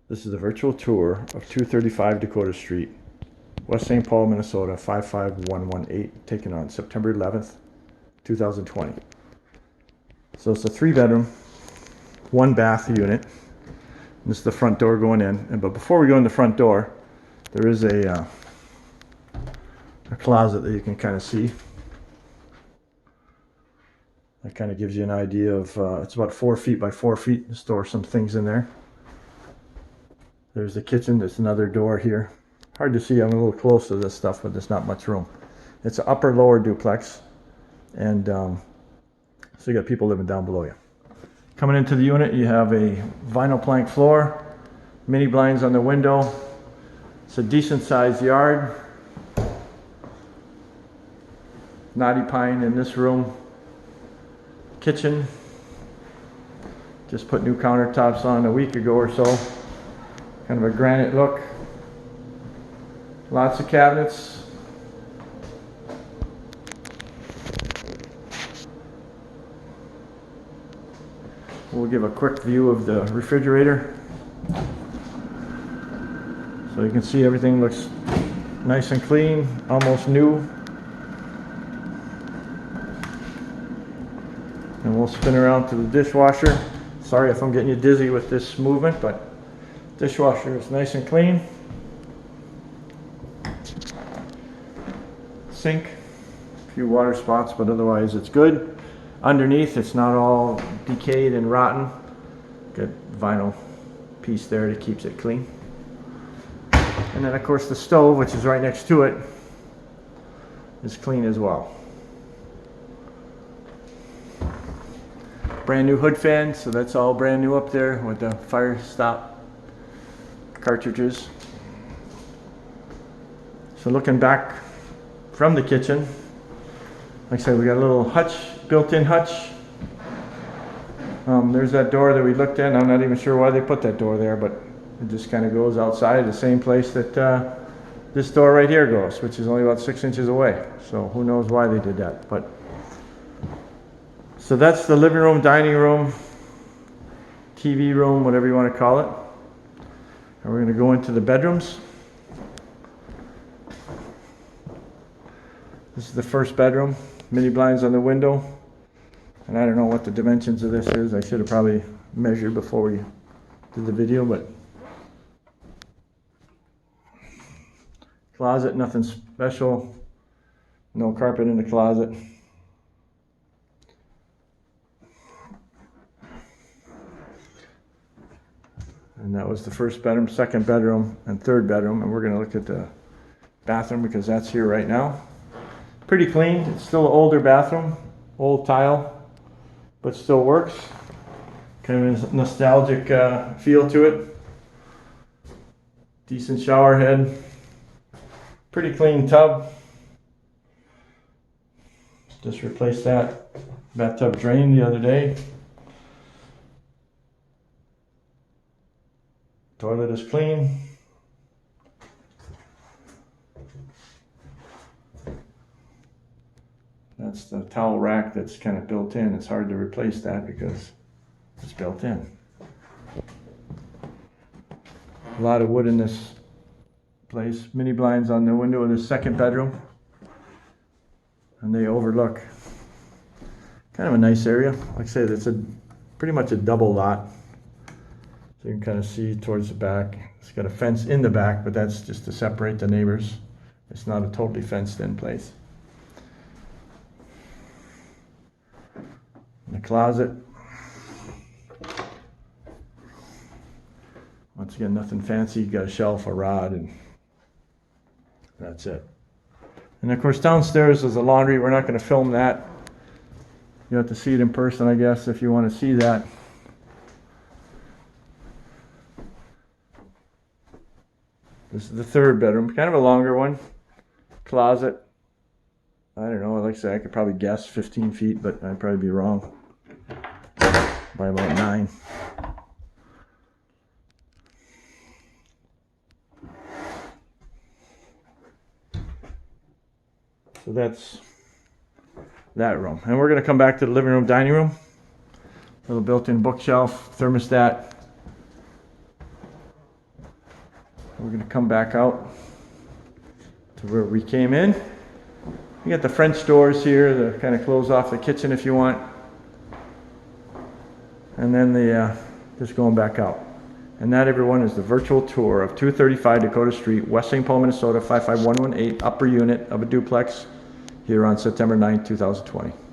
This is a virtual tour of 235 Dakota Street, West St. Paul, Minnesota 55118, taken on September 11th, 2020. So it's a 3-bedroom, 1-bath unit. And this is the front door going in. But before we go in the front door, there is a closet that you can kind of see. That kind of gives you an idea of, it's about 4 feet by 4 feet. Store some things in there. There's the kitchen. There's another door here. Hard to see. I'm a little close to this stuff, but there's not much room. It's an upper-lower duplex, and so you got people living down below you. Coming into the unit, you have a vinyl plank floor, mini blinds on the window. It's a decent-sized yard. Knotty pine in this room. Kitchen. Just put new countertops on a week ago or so. Kind of a granite look. Lots of cabinets. We'll give a quick view of the refrigerator. So you can see everything looks nice and clean, almost new. And we'll spin around to the dishwasher. Sorry if I'm getting you dizzy with this movement, but dishwasher is nice and clean. Sink, a few water spots, but otherwise it's good. Underneath, it's not all decayed and rotten. Good vinyl piece there that keeps it clean. And then of course the stove, which is right next to it, is clean as well. Brand new hood fan, so that's all brand new up there with the fire stop cartridges. So looking back from the kitchen, like I said, we got a little hutch, built-in hutch. There's that door that we looked in. I'm not even sure why they put that door there, but it just kind of goes outside the same place that this door right here goes, which is only about 6 inches away. So who knows why they did that. But so that's the living room, dining room, TV room, whatever you want to call it. And we're going to go into the bedrooms. This is the first bedroom, mini blinds on the window. And I don't know what the dimensions of this is. I should have probably measured before we did the video, but closet, nothing special. No carpet in the closet. And that was the first bedroom, second bedroom, and third bedroom. And we're going to look at the bathroom because that's here right now. Pretty clean. It's still an older bathroom, old tile, but still works. Kind of a nostalgic feel to it. Decent shower head. Pretty clean tub. Just replaced that bathtub drain the other day. Toilet is clean. That's the towel rack that's kind of built in. It's hard to replace that because it's built in. A lot of wood in this place. Mini blinds on the window of the second bedroom. And they overlook kind of a nice area. Like I said, it's pretty much a double lot. So you can kind of see towards the back. It's got a fence in the back, but that's just to separate the neighbors. It's not a totally fenced in place. The closet. Once again, nothing fancy. You got a shelf, a rod, and that's it. And of course, downstairs is a laundry. We're not going to film that. You have to see it in person, I guess, if you want to see that. This is the third bedroom, kind of a longer one. Closet. I don't know, like I said, I could probably guess 15 feet, but I'd probably be wrong by about 9. So that's that room. And we're going to come back to the living room, dining room. Little built-in bookshelf, thermostat. We're going to come back out to where we came in. You got the French doors here that kind of close off the kitchen if you want. And then just going back out. And that, everyone, is the virtual tour of 235 Dakota Street, West St. Paul, Minnesota, 55118, upper unit of a duplex here on September 9th, 2020.